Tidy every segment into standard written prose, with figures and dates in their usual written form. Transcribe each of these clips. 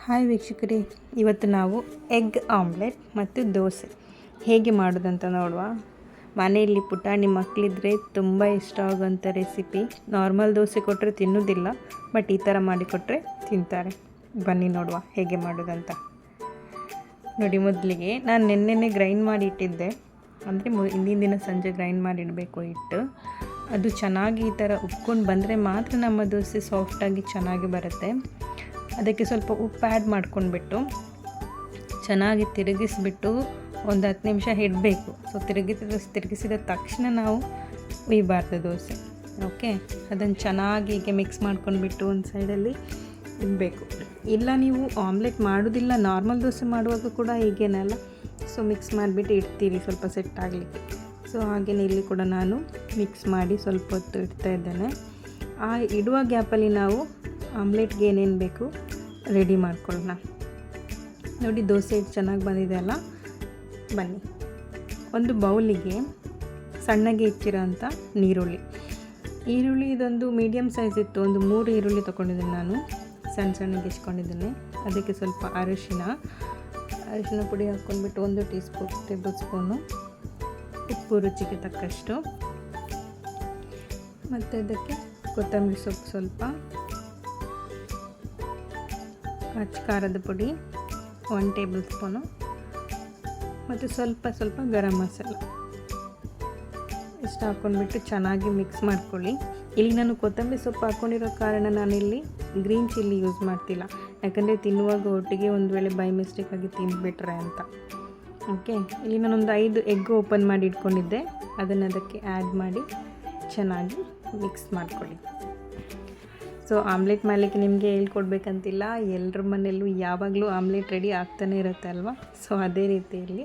Hi ವೀಕ್ಷಕರೇ, ಇವತ್ತು ನಾವು ಎಗ್ ಆಮ್ಲೆಟ್ ಮತ್ತು ದೋಸೆ ಹೇಗೆ ಮಾಡೋದಂತ ನೋಡುವ. ಮನೆಯಲ್ಲಿ ಪುಟಾಣಿ ಮಕ್ಕಳಿದ್ರೆ ತುಂಬ ಇಷ್ಟ ಆಗುವಂಥ ರೆಸಿಪಿ. ನಾರ್ಮಲ್ ದೋಸೆ ಕೊಟ್ಟರೆ ತಿನ್ನೋದಿಲ್ಲ, ಬಟ್ ಈ ಥರ ಮಾಡಿಕೊಟ್ರೆ ತಿಂತಾರೆ. ಬನ್ನಿ ನೋಡುವ ಹೇಗೆ ಮಾಡೋದಂತ. ನೋಡಿ, ಮೊದಲಿಗೆ ನಾನು ನೆನ್ನೆನೆ ಗ್ರೈಂಡ್ ಮಾಡಿ ಇಟ್ಟಿದ್ದೆ. ಅಂದರೆ ಹಿಂದಿನ ದಿನ ಸಂಜೆ ಗ್ರೈಂಡ್ ಮಾಡಿ ಇಡಬೇಕು ಹಿಟ್ಟು. ಅದು ಚೆನ್ನಾಗಿ ಈ ಥರ ಉಪ್ಕೊಂಡು ಬಂದರೆ ಮಾತ್ರ ನಮ್ಮ ದೋಸೆ ಸಾಫ್ಟಾಗಿ ಚೆನ್ನಾಗಿ ಬರುತ್ತೆ. ಅದಕ್ಕೆ ಸ್ವಲ್ಪ ಉಪ್ಪು ಆ್ಯಡ್ ಮಾಡ್ಕೊಂಡ್ಬಿಟ್ಟು ಚೆನ್ನಾಗಿ ತಿರುಗಿಸ್ಬಿಟ್ಟು ಒಂದು 10 ನಿಮಿಷ ಇಡಬೇಕು. ಸೊ ತಿರುಗಿಸಿದ ತಕ್ಷಣ ನಾವು ಉಯ್ಯಬಾರ್ದು ದೋಸೆ. ಓಕೆ, ಅದನ್ನು ಚೆನ್ನಾಗಿ ಹೀಗೆ ಮಿಕ್ಸ್ ಮಾಡ್ಕೊಂಡ್ಬಿಟ್ಟು ಒಂದು ಸೈಡಲ್ಲಿ ಇಡಬೇಕು. ಇಲ್ಲ ನೀವು ಆಮ್ಲೆಟ್ ಮಾಡೋದಿಲ್ಲ, ನಾರ್ಮಲ್ ದೋಸೆ ಮಾಡುವಾಗ ಕೂಡ ಹೀಗೇನಲ್ಲ. ಸೊ ಮಿಕ್ಸ್ ಮಾಡಿಬಿಟ್ಟು ಇಡ್ತೀರಿ ಸ್ವಲ್ಪ ಸೆಟ್ ಆಗಲಿಕ್ಕೆ. ಸೊ ಹಾಗೆಯೇ ಇಲ್ಲಿ ಕೂಡ ನಾನು ಮಿಕ್ಸ್ ಮಾಡಿ ಸ್ವಲ್ಪ ಹೊತ್ತು ಇಡ್ತಾ ಇದ್ದೇನೆ. ಆ ಇಡುವ ಗ್ಯಾಪಲ್ಲಿ ನಾವು ಆಮ್ಲೆಟ್ಗೆ ಏನೇನು ಬೇಕು ರೆಡಿ ಮಾಡ್ಕೊಳ್ಳೋಣ. ನೋಡಿ, ದೋಸೆ ಹಿಟ್ಟು ಚೆನ್ನಾಗಿ ಬಂದಿದೆ ಅಲ್ಲ. ಬನ್ನಿ, ಒಂದು ಬೌಲಿಗೆ ಸಣ್ಣಗೆ ಹೆಚ್ಚಿರೋಂಥ ಈರುಳ್ಳಿ ಇದೊಂದು ಮೀಡಿಯಮ್ ಸೈಜ್ ಇತ್ತು. ಒಂದು 3 ಈರುಳ್ಳಿ ತೊಗೊಂಡಿದ್ದೀನಿ ನಾನು, ಸಣ್ಣಗೆ ಹೆಚ್ಕೊಂಡಿದ್ದೀನಿ. ಅದಕ್ಕೆ ಸ್ವಲ್ಪ ಅರಿಶಿನ ಪುಡಿ ಹಾಕ್ಕೊಂಡ್ಬಿಟ್ಟು 1 ಟೇಬಲ್ ಸ್ಪೂನು ಉಪ್ಪು ರುಚಿಗೆ ತಕ್ಕಷ್ಟು, ಮತ್ತು ಅದಕ್ಕೆ ಕೊತ್ತಂಬರಿ ಸೊಪ್ಪು ಸ್ವಲ್ಪ, ಖಾರದ ಪುಡಿ 1 ಟೇಬಲ್ ಸ್ಪೂನು, ಮತ್ತು ಸ್ವಲ್ಪ ಗರಂ ಮಸಾಲ ಇಷ್ಟು ಹಾಕ್ಕೊಂಡ್ಬಿಟ್ಟು ಚೆನ್ನಾಗಿ ಮಿಕ್ಸ್ ಮಾಡ್ಕೊಳ್ಳಿ. ಇಲ್ಲಿ ನಾನು ಕೊತ್ತಂಬರಿ ಸೊಪ್ಪು ಹಾಕ್ಕೊಂಡಿರೋ ಕಾರಣ ನಾನಿಲ್ಲಿ ಗ್ರೀನ್ ಚಿಲ್ಲಿ ಯೂಸ್ ಮಾಡ್ತಿಲ್ಲ, ಯಾಕಂದರೆ ತಿನ್ನುವಾಗ ಒಟ್ಟಿಗೆ ಒಂದು ವೇಳೆ ಬೈ ಮಿಸ್ಟೇಕಾಗಿ ತಿಂದುಬಿಟ್ರೆ ಅಂತ. ಓಕೆ, ಇಲ್ಲಿ ನಾನೊಂದು 5 ಎಗ್ ಓಪನ್ ಮಾಡಿ ಇಟ್ಕೊಂಡಿದ್ದೆ. ಅದನ್ನು ಅದಕ್ಕೆ ಆ್ಯಡ್ ಮಾಡಿ ಚೆನ್ನಾಗಿ ಮಿಕ್ಸ್ ಮಾಡ್ಕೊಳ್ಳಿ. ಸೊ ಆಮ್ಲೆಟ್ ಮಾಡಲಿಕ್ಕೆ ನಿಮಗೆ ಹೇಳ್ಕೊಡ್ಬೇಕಂತಿಲ್ಲ, ಎಲ್ಲರ ಮನೆಯಲ್ಲೂ ಯಾವಾಗಲೂ ಆಮ್ಲೆಟ್ ರೆಡಿ ಆಗ್ತಾನೆ ಇರುತ್ತೆ ಅಲ್ವಾ. ಸೊ ಅದೇ ರೀತಿಯಲ್ಲಿ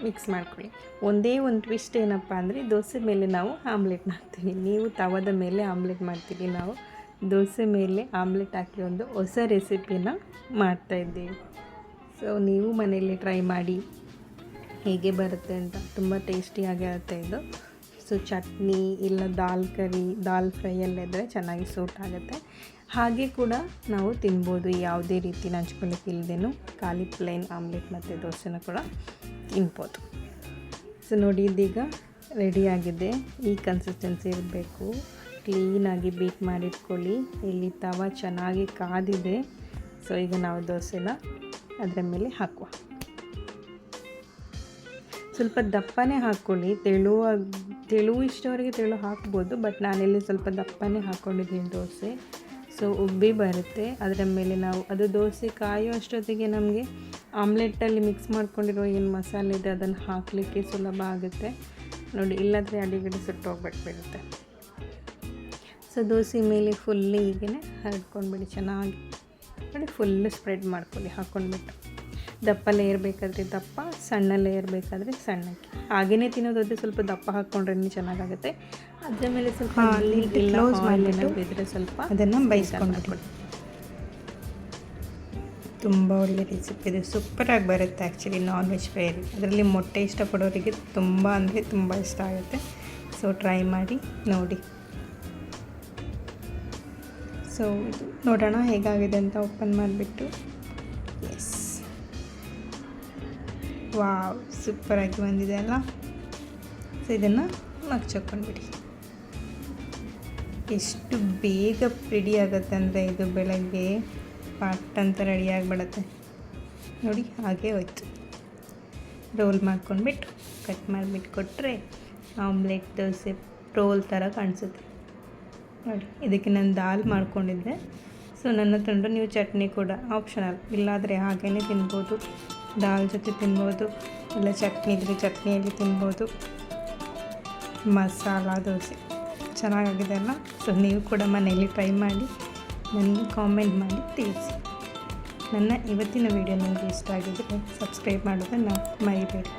ಮಿಕ್ಸ್ ಮಾಡ್ಕೊಳ್ಳಿ. ಒಂದೇ ಒಂದು ಟ್ವಿಸ್ಟ್ ಏನಪ್ಪ ಅಂದರೆ, ದೋಸೆ ಮೇಲೆ ನಾವು ಆಮ್ಲೆಟ್ ಮಾಡ್ತೀವಿ, ನೀವು ತವದ ಮೇಲೆ ಆಮ್ಲೆಟ್ ಮಾಡ್ತೀವಿ. ನಾವು ದೋಸೆ ಮೇಲೆ ಆಮ್ಲೆಟ್ ಹಾಕಿ ಒಂದು ಹೊಸ ರೆಸಿಪಿನ ಮಾಡ್ತಾಯಿದ್ದೀವಿ. ಸೊ ನೀವು ಮನೆಯಲ್ಲಿ ಟ್ರೈ ಮಾಡಿ ಹೇಗೆ ಬರುತ್ತೆ ಅಂತ. ತುಂಬ ಟೇಸ್ಟಿಯಾಗಿರುತ್ತೆ ಇದು. ಸೊ ಚಟ್ನಿ ಇಲ್ಲ ದಾಲ್ ಫ್ರೈ ಎಲ್ಲ ಇದ್ದರೆ ಚೆನ್ನಾಗಿ ಸೂಟ್ ಆಗುತ್ತೆ. ಹಾಗೆ ಕೂಡ ನಾವು ತಿನ್ಬೋದು, ಯಾವುದೇ ರೀತಿ ನಂಚ್ಕೊಳ್ಳಿಕ್ಕೆ ಇಲ್ಲದೇನು ಖಾಲಿ ಪ್ಲೇನ್ ಆಮ್ಲೆಟ್ ಮತ್ತು ದೋಸೆನ ಕೂಡ ತಿನ್ಬೋದು. ಸೊ ನೋಡಿ, ಇದೀಗ ರೆಡಿಯಾಗಿದೆ. ಈ ಕನ್ಸಿಸ್ಟೆನ್ಸಿ ಇರಬೇಕು. ಕ್ಲೀನಾಗಿ ಬೀಟ್ ಮಾಡಿಟ್ಕೊಳ್ಳಿ. ಇಲ್ಲಿ ತವ ಚೆನ್ನಾಗಿ ಕಾದಿದೆ. ಸೊ ಈಗ ನಾವು ದೋಸೆನ ಅದರ ಮೇಲೆ ಹಾಕುವ. ಸ್ವಲ್ಪ ದಪ್ಪನೇ ಹಾಕ್ಕೊಳ್ಳಿ. ತೆಳು ಇಷ್ಟವರೆಗೆ ತೆಳು ಹಾಕ್ಬೋದು, ಬಟ್ ನಾನಿಲ್ಲಿ ಸ್ವಲ್ಪ ದಪ್ಪನೇ ಹಾಕ್ಕೊಂಡಿದ್ದೀನಿ ದೋಸೆ. ಸೊ ಉಬ್ಬಿ ಬರುತ್ತೆ. ಅದರ ಮೇಲೆ ನಾವು ಅದು ದೋಸೆ ಕಾಯೋ ಅಷ್ಟೊತ್ತಿಗೆ ನಮಗೆ ಆಮ್ಲೆಟ್ಟಲ್ಲಿ ಮಿಕ್ಸ್ ಮಾಡ್ಕೊಂಡಿರೋ ಏನು ಮಸಾಲೆ ಇದೆ ಅದನ್ನು ಹಾಕಲಿಕ್ಕೆ ಸುಲಭ ಆಗುತ್ತೆ. ನೋಡಿ, ಇಲ್ಲಾಂದರೆ ಅಡಿಗಡಿ ಸುಟ್ಟೋಗ್ಬಿಟ್ಬಿಡುತ್ತೆ. ಸೊ ದೋಸೆ ಮೇಲೆ ಫುಲ್ಲಿ ಹೀಗೆ ಹರಡ್ಕೊಂಡ್ಬಿಡಿ ಚೆನ್ನಾಗಿ. ನೋಡಿ, ಫುಲ್ಲು ಸ್ಪ್ರೆಡ್ ಮಾಡ್ಕೊಳ್ಳಿ ಹಾಕ್ಕೊಂಡ್ಬಿಟ್ಟು. ದಪ್ಪ ಲೇಯರ್ ಬೇಕಾದರೆ ದಪ್ಪ, ಸಣ್ಣ ಲೇಯರ್ ಬೇಕಾದರೆ ಸಣ್ಣಕ್ಕೆ. ಹಾಗೆಯೇ ತಿನ್ನೋದಾದರೆ ಸ್ವಲ್ಪ ದಪ್ಪ ಹಾಕ್ಕೊಂಡ್ರೆ ಚೆನ್ನಾಗಾಗುತ್ತೆ. ಅದರ ಮೇಲೆ ಸ್ವಲ್ಪ ಕ್ಲೋಸ್ ಮಾಡಿಬಿಟ್ಟು ಇದ್ರೆ ಸ್ವಲ್ಪ ಅದನ್ನು ಬೈಸ್ಕೊಂಡ್ಬಿಟ್ಟು. ತುಂಬ ಒಳ್ಳೆ ರೆಸಿಪಿ ಇದೆ, ಸೂಪರಾಗಿ ಬರುತ್ತೆ ಆ್ಯಕ್ಚುಲಿ. ನಾನ್ ವೆಜ್ ಫ್ರೈಯಲ್ಲಿ ಅದರಲ್ಲಿ ಮೊಟ್ಟೆ ಇಷ್ಟಪಡೋರಿಗೆ ತುಂಬ ಅಂದರೆ ತುಂಬ ಇಷ್ಟ ಆಗುತ್ತೆ. ಸೊ ಟ್ರೈ ಮಾಡಿ ನೋಡಿ. ಸೊ ನೋಡೋಣ ಹೇಗಾಗಿದೆ ಅಂತ ಓಪನ್ ಮಾಡಿಬಿಟ್ಟು. ಎಸ್, ವಾವ್, ಸೂಪರಾಗಿ ಬಂದಿದೆ ಅಲ್ಲ. ಸೊ ಇದನ್ನು ಮಗ್ಚೊಕ್ಕೊಂಡ್ಬಿಡಿ. ಎಷ್ಟು ಬೇಗ ರೆಡಿ ಆಗುತ್ತೆ ಅಂದರೆ ಇದು ಬೆಳಗ್ಗೆ ಪಾಟ್ ಅಂತ ರೆಡಿಯಾಗಿಬಿಡುತ್ತೆ. ನೋಡಿ, ಹಾಗೆ ಹೋಯ್ತು. ರೋಲ್ ಮಾಡ್ಕೊಂಡ್ಬಿಟ್ಟು ಕಟ್ ಮಾಡಿಬಿಟ್ಟು ಕೊಟ್ಟರೆ ಆಮ್ಲೆಟ್ ದೋಸೆ ರೋಲ್ ಥರ ಕಾಣಿಸುತ್ತೆ. ನೋಡಿ, ಇದಕ್ಕೆ ನಾನು ದಾಲ್ ಮಾಡ್ಕೊಂಡಿದ್ದೆ. ಸೊ ನನ್ನ ತಂದು ನೀವು ಚಟ್ನಿ ಕೂಡ ಆಪ್ಷನಲ್, ಇಲ್ಲಾದರೆ ಹಾಗೇ ತಿನ್ಬೋದು. ದಾಲ್ ಜೊತೆ ತಿನ್ಬೋದು, ಇಲ್ಲ ಚಟ್ನಿ ಇದ್ದರೆ ಚಟ್ನಿಯಲ್ಲಿ ತಿನ್ಬೋದು. ಮಸಾಲ ದೋಸೆ ಚೆನ್ನಾಗಾಗಿದೆ ಅಲ್ಲ. ಸೊ ನೀವು ಕೂಡ ಮನೆಯಲ್ಲಿ ಟ್ರೈ ಮಾಡಿ ನನಗೆ ಕಾಮೆಂಟ್ ಮಾಡಿ ತಿಳಿಸಿ. ನನ್ನ ಇವತ್ತಿನ ವಿಡಿಯೋ ನಿಮಗೆ ಇಷ್ಟ ಆಗಿದ್ದರೆ ಸಬ್ಸ್ಕ್ರೈಬ್ ಮಾಡೋದನ್ನು ಮರಿಬೇಡಿ.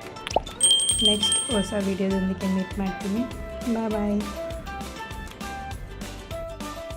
ನೆಕ್ಸ್ಟ್ ಹೊಸ ವಿಡಿಯೋದೊಂದಿಗೆ ಮೀಟ್ ಮಾಡ್ತೀನಿ. ಬಾಯ್.